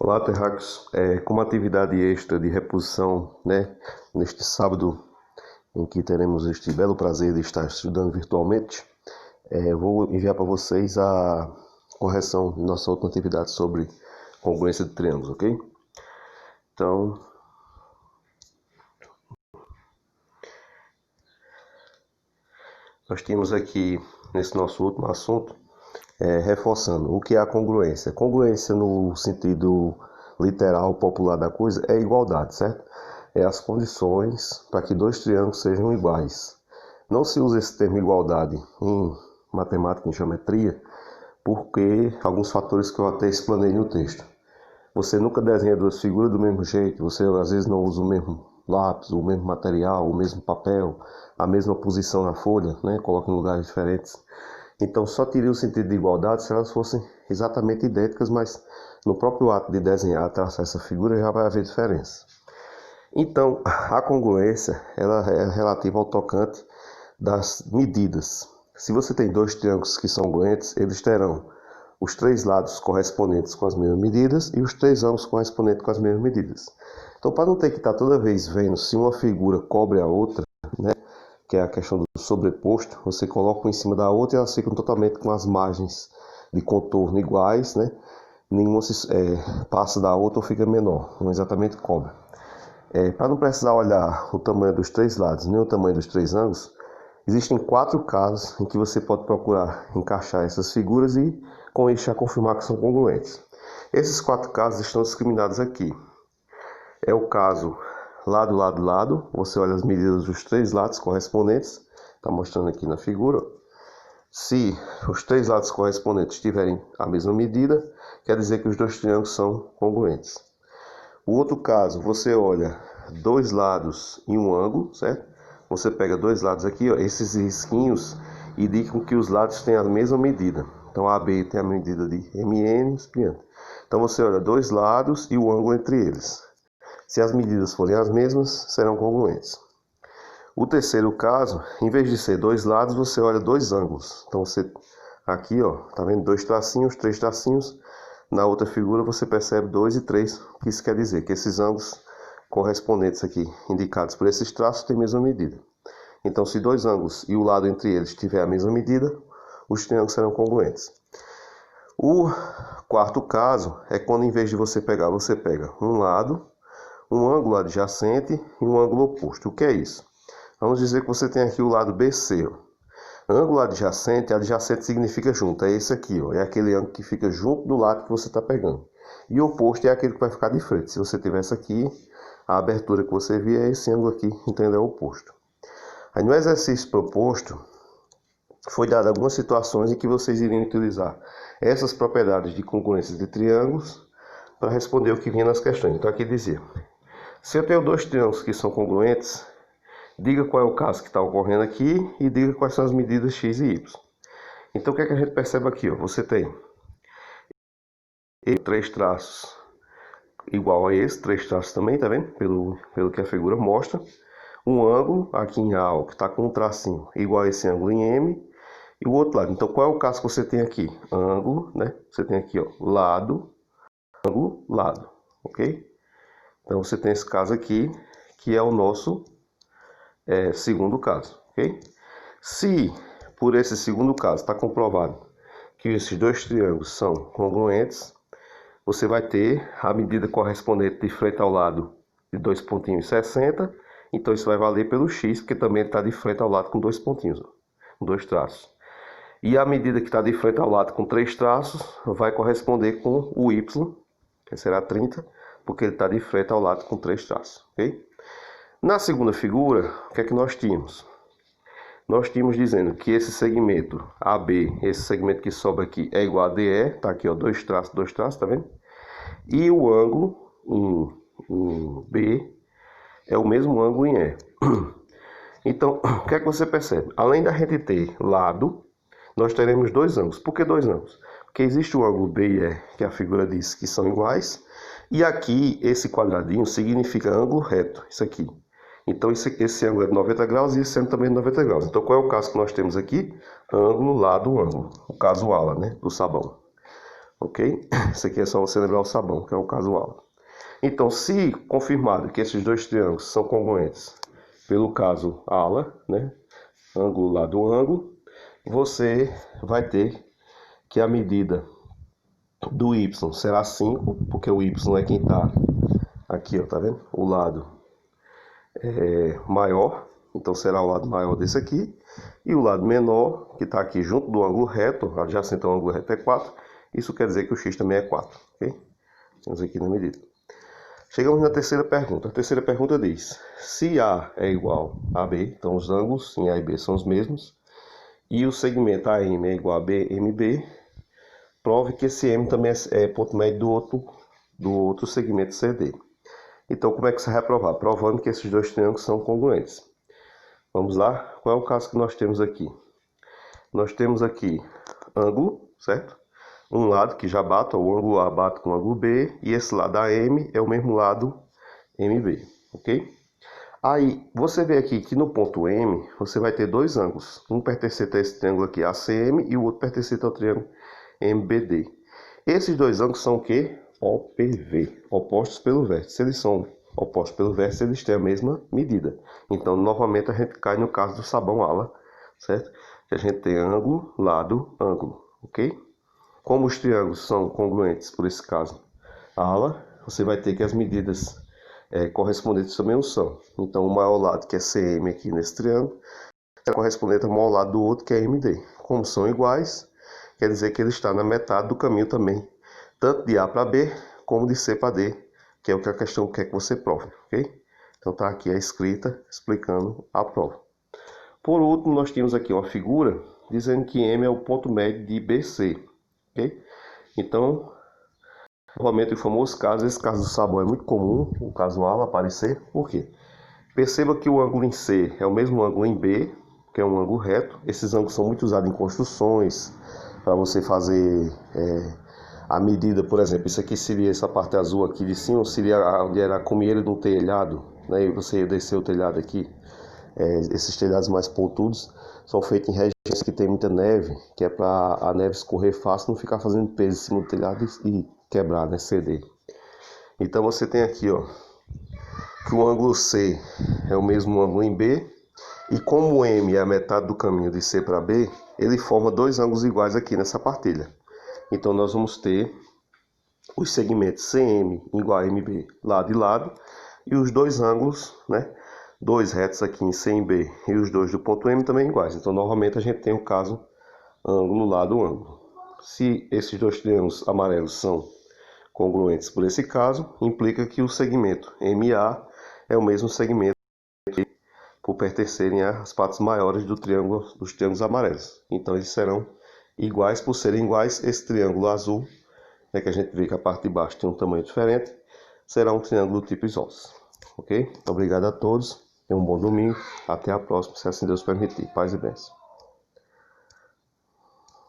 Olá, terráqueos. Como atividade extra de reposição, né, neste sábado em que teremos este belo prazer de estar estudando virtualmente, vou enviar para vocês a correção de nossa última atividade sobre congruência de triângulos, ok? Então, nós tínhamos aqui, nesse nosso último assunto, reforçando o que é a congruência. Congruência no sentido literal, popular da coisa, é igualdade, certo? É as condições para que dois triângulos sejam iguais. Não se usa esse termo igualdade em matemática, em geometria, porque alguns fatores que eu até explanei no texto. Você nunca desenha duas figuras do mesmo jeito, você às vezes não usa o mesmo lápis, o mesmo material, o mesmo papel, a mesma posição na folha, né? Coloca em lugares diferentes. Então só teria o sentido de igualdade se elas fossem exatamente idênticas, mas no próprio ato de desenhar, traçar essa figura já vai haver diferença. Então a congruência ela é relativa ao tocante das medidas. Se você tem dois triângulos que são congruentes, eles terão os três lados correspondentes com as mesmas medidas e os três ângulos correspondentes com as mesmas medidas. Então, para não ter que estar toda vez vendo se uma figura cobre a outra, né, que é a questão do sobreposto, você coloca uma em cima da outra e elas ficam totalmente com as margens de contorno iguais, né? Nenhuma passa da outra ou fica menor, não exatamente cobre. Para não precisar olhar o tamanho dos três lados nem o tamanho dos três ângulos, existem 4 casos em que você pode procurar encaixar essas figuras e com isso já confirmar que são congruentes. Esses 4 casos estão discriminados aqui. É o caso lado, lado, lado. Você olha as medidas dos 3 lados correspondentes. Está mostrando aqui na figura. Se os 3 lados correspondentes tiverem a mesma medida, quer dizer que os dois triângulos são congruentes. O outro caso, você olha 2 lados e um ângulo, certo? Você pega 2 lados aqui, ó, esses risquinhos indicam que os lados têm a mesma medida. Então AB tem a medida de MN, então você olha 2 lados e o ângulo entre eles. Se as medidas forem as mesmas, serão congruentes. O terceiro caso, em vez de ser 2 lados, você olha 2 ângulos. Então você aqui, ó, tá vendo 2 tracinhos, 3 tracinhos. Na outra figura você percebe 2 e 3, o que isso quer dizer? Que esses ângulos correspondentes aqui, indicados por esses traços, têm a mesma medida. Então, se 2 ângulos e o lado entre eles tiver a mesma medida, os triângulos serão congruentes. O quarto caso é quando, em vez de você pega um lado, um ângulo adjacente e um ângulo oposto. O que é isso? Vamos dizer que você tem aqui o lado BC. Ângulo adjacente, adjacente significa junto, é esse aqui, ó, é aquele ângulo que fica junto do lado que você está pegando. E o oposto é aquele que vai ficar de frente. Se você tivesse aqui, a abertura que você vê é esse ângulo aqui, então ele é o oposto. Aí no exercício proposto, foi dado algumas situações em que vocês iriam utilizar essas propriedades de congruência de triângulos para responder o que vinha nas questões. Então aqui dizia, se eu tenho dois triângulos que são congruentes, diga qual é o caso que está ocorrendo aqui e diga quais são as medidas x e y. Então o que é que a gente percebe aqui? Ó? Você tem 3 traços igual a esse, 3 traços também, tá vendo? Pelo que a figura mostra. Um ângulo aqui em A, ó, que está com um tracinho igual a esse ângulo em M. E o outro lado. Então qual é o caso que você tem aqui? Ângulo, né? Você tem aqui, ó, lado, ângulo, lado, ok? Então você tem esse caso aqui, que é o nosso segundo caso, ok? Se por esse segundo caso está comprovado que esses dois triângulos são congruentes, você vai ter a medida correspondente de frente ao lado de 2 pontinhos e 60, então isso vai valer pelo x, porque também está de frente ao lado com 2 pontinhos, com 2 traços. E a medida que está de frente ao lado com 3 traços vai corresponder com o y, que será 30, porque ele está de frente ao lado com 3 traços, ok? Na segunda figura, o que é que nós tínhamos? Nós tínhamos dizendo que esse segmento AB, esse segmento que sobra aqui, é igual a DE, tá aqui, ó, 2 traços, tá vendo? E o ângulo em B é o mesmo ângulo em E. Então, o que é que você percebe? Além da gente ter lado, nós teremos 2 ângulos. Por que 2 ângulos? Porque existe o ângulo B e E, que a figura diz que são iguais, e aqui esse quadradinho significa ângulo reto, isso aqui. Então esse ângulo é de 90 graus e esse ângulo também é de 90 graus. Então qual é o caso que nós temos aqui? Ângulo, lado, ângulo. O caso ala, né, do sabão. ok? Isso aqui é só você lembrar o sabão, que é o caso ala. Então, se confirmado que esses dois triângulos são congruentes pelo caso ala, né? Ângulo lado ângulo, você vai ter que a medida do y será 5, porque o y é quem está aqui, ó, tá vendo? O lado maior, então será o lado maior desse aqui, e o lado menor, que está aqui junto do ângulo reto, adjacente ao ângulo reto é 4, isso quer dizer que o x também é 4, ok? Temos aqui na medida. Chegamos na terceira pergunta. A terceira pergunta diz, se A é igual a B, então os ângulos em A e B são os mesmos, e o segmento AM é igual a BMB, prove que esse M também é ponto médio do outro segmento CD. Então, como é que você vai provar? Provando que esses dois triângulos são congruentes. Vamos lá? Qual é o caso que nós temos aqui? Nós temos aqui ângulo, certo? Um lado que já bate, o ângulo A bate com o ângulo B, e esse lado AM é o mesmo lado MB, ok? Aí, você vê aqui que no ponto M, você vai ter dois ângulos. Um pertencente a esse triângulo aqui, ACM, e o outro pertencente ao triângulo MBD. Esses dois ângulos são o quê? OPV, opostos pelo vértice. Se eles são opostos pelo vértice, eles têm a mesma medida. Então, novamente, a gente cai no caso do sabão ala, certo? Que a gente tem ângulo, lado, ângulo, ok? Como os triângulos são congruentes, por esse caso, ala, você vai ter que as medidas correspondentes também o são. Então, o maior lado, que é CM aqui nesse triângulo, é correspondente ao maior lado do outro, que é MD. Como são iguais, quer dizer que ele está na metade do caminho também, tanto de A para B, como de C para D, que é o que a questão quer que você prove, ok? Então, está aqui a escrita explicando a prova. Por último, nós temos aqui uma figura dizendo que M é o ponto médio de BC, ok? Então, novamente, o famoso caso, esse caso do sabão é muito comum, o caso ala aparecer, por quê? Perceba que o ângulo em C é o mesmo ângulo em B, que é um ângulo reto. Esses ângulos são muito usados em construções, para você fazer a medida, por exemplo, isso aqui seria essa parte azul aqui de cima, seria onde era a comieira de um telhado, né? E você ia descer o telhado aqui. Esses telhados mais pontudos são feitos em regiões que tem muita neve, que é para a neve escorrer fácil, não ficar fazendo peso em cima do telhado e quebrar, né? Ceder. Então você tem aqui, ó, que o ângulo C é o mesmo ângulo em B, e como o M é a metade do caminho de C para B, ele forma dois ângulos iguais aqui nessa partilha. Então nós vamos ter os segmentos CM igual a MB lado e lado, e os dois ângulos, né, dois retos aqui em C e B, e os dois do ponto M também iguais. Então novamente a gente tem o caso ângulo lado ângulo. Se esses dois triângulos amarelos são congruentes por esse caso, implica que o segmento MA é o mesmo segmento por pertencerem às partes maiores dos triângulos amarelos. Então eles serão iguais por serem iguais. Esse triângulo azul, né, que a gente vê que a parte de baixo tem um tamanho diferente, será um triângulo do tipo isósceles. Ok? Obrigado a todos, tenham um bom domingo, até a próxima, se assim Deus permitir. Paz e bênção.